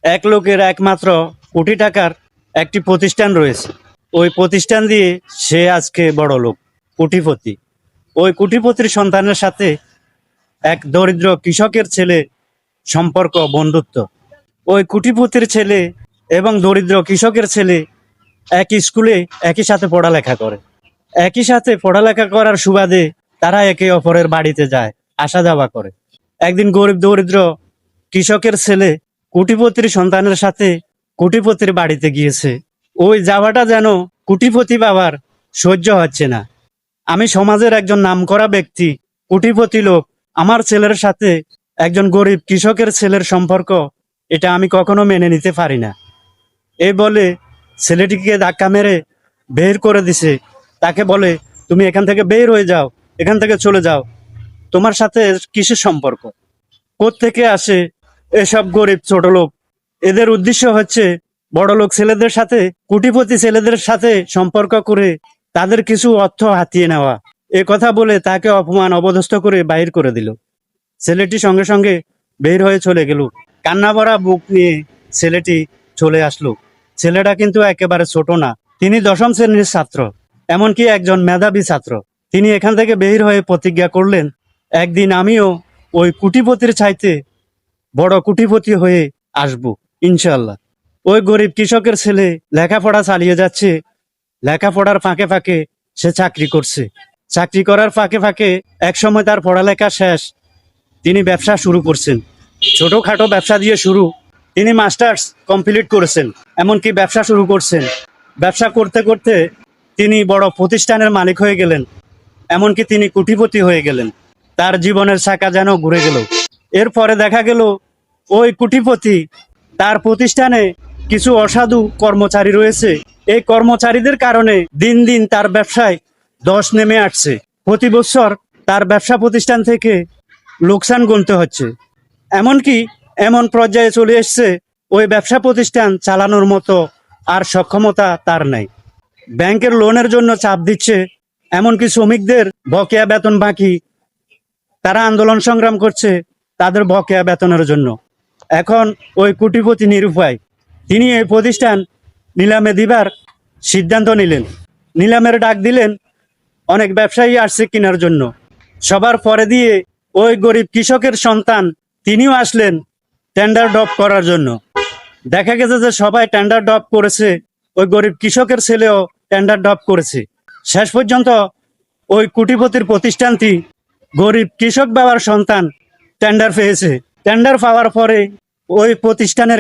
এক লোকের একমাত্র কোটি টাকার একটি প্রতিষ্ঠান রয়েছে। ওই প্রতিষ্ঠান দিয়ে সে আজকে বড় লোক, কোটিপতি। ওই কোটিপতির সন্তানের সাথে এক দরিদ্র কৃষকের ছেলে সম্পর্ক, বন্ধুত্ব। ওই কোটিপতির ছেলে এবং দরিদ্র কৃষকের ছেলে একই স্কুলে একই সাথে পড়ালেখা করে। একই সাথে পড়ালেখা করার সুবাদে তারা একে অপরের বাড়িতে যায়, আসা যাওয়া করে। একদিন গরিব দরিদ্র কৃষকের ছেলে কোটিপতির সন্তানের সাথে কোটিপতির বাড়িতে গিয়েছে। ওই যাওয়াটা যেন কোটিপতি বাবার সহ্য হচ্ছে না। আমি সমাজের একজন নামকরা ব্যক্তি, কোটিপতি লোক, আমার ছেলের সাথে একজন গরিব কৃষকের ছেলের সম্পর্ক, এটা আমি কখনো মেনে নিতে পারি না। এই বলে ছেলেটিকে ধাক্কা মেরে বের করে দিছে। তাকে বলে, তুমি এখান থেকে বের হয়ে যাও, এখান থেকে চলে যাও, তোমার সাথে কিসের সম্পর্ক? কোত্থেকে আসে এসব গরিব ছোট লোক? এদের উদ্দেশ্য হচ্ছে বড় লোক ছেলেদের সাথে, কোটিপতি ছেলেদের সাথে সম্পর্ক করে তাদের কিছু অর্থ হাতিয়ে নেওয়া। এ কথা বলে তাকে অপমান অপদস্থ করে বাইর করে দিল। ছেলেটি সঙ্গে সঙ্গে বের হয়ে চলে গেল। কান্না ভরা বুক নিয়ে ছেলেটি চলে আসলো। ছেলেটা কিন্তু একেবারে ছোট না, তিনি 10ম শ্রেণীর ছাত্র, এমনকি একজন মেধাবী ছাত্র। তিনি এখান থেকে বের হয়ে প্রতিজ্ঞা করলেন, একদিন আমিও ওই কোটিপতির চাইতে বড় কোটিপতি হয়ে আসব, ইনশাল্লাহ। ওই গরিব কৃষকের ছেলে লেখাপড়া চালিয়ে যাচ্ছে। লেখাপড়ার ফাঁকে ফাঁকে সে চাকরি করছে। চাকরি করার ফাঁকে ফাঁকে একসময় তার পড়ালেখা শেষ, তিনি ব্যবসা শুরু করছেন। ছোটখাটো ব্যবসা দিয়ে শুরু, তিনি মাস্টার্স কমপ্লিট করেছেন, এমনকি ব্যবসা শুরু করছেন। ব্যবসা করতে করতে তিনি বড় প্রতিষ্ঠানের মালিক হয়ে গেলেন, এমনকি তিনি কোটিপতি হয়ে গেলেন। তার জীবনের চাকা যেন ঘুরে গেল। এরপরে দেখা গেল ওই কোটিপতি, তার প্রতিষ্ঠানে কিছু অসাধু কর্মচারী রয়েছে। এই কর্মচারীদের কারণে দিন দিন তার ব্যবসায় ধস নেমে আসছে। প্রতি বছর তার ব্যবসা প্রতিষ্ঠান থেকে লোকসান গুনতে হচ্ছে। এমনকি এমন পর্যায়ে চলে এসছে, ওই ব্যবসা প্রতিষ্ঠান চালানোর মতো আর সক্ষমতা তার নাই। ব্যাংকের লোনের জন্য চাপ দিচ্ছে, এমনকি শ্রমিকদের বকেয়া বেতন বাকি, তারা আন্দোলন সংগ্রাম করছে তাদের বকেয়া বেতনের জন্য। এখন ওই কোটিপতি নিরুপায়, তিনি এই প্রতিষ্ঠান নিলামে দিবার সিদ্ধান্ত নিলেন। নিলামের ডাক দিলেন, অনেক ব্যবসায়ী আসছে কেনার জন্য। সবার পরে দিয়ে ওই গরিব কৃষকের সন্তান তিনিও আসলেন টেন্ডার ড্রপ করার জন্য। দেখা গেছে যে সবাই টেন্ডার ড্রপ করেছে, ওই গরিব কৃষকের ছেলেও টেন্ডার ড্রপ করেছে। শেষ পর্যন্ত ওই কোটিপতির প্রতিষ্ঠানটি গরিব কৃষক বাবার সন্তান টেন্ডার পেয়েছে। টেন্ডার পাওয়ার পরে ওই প্রতিষ্ঠানের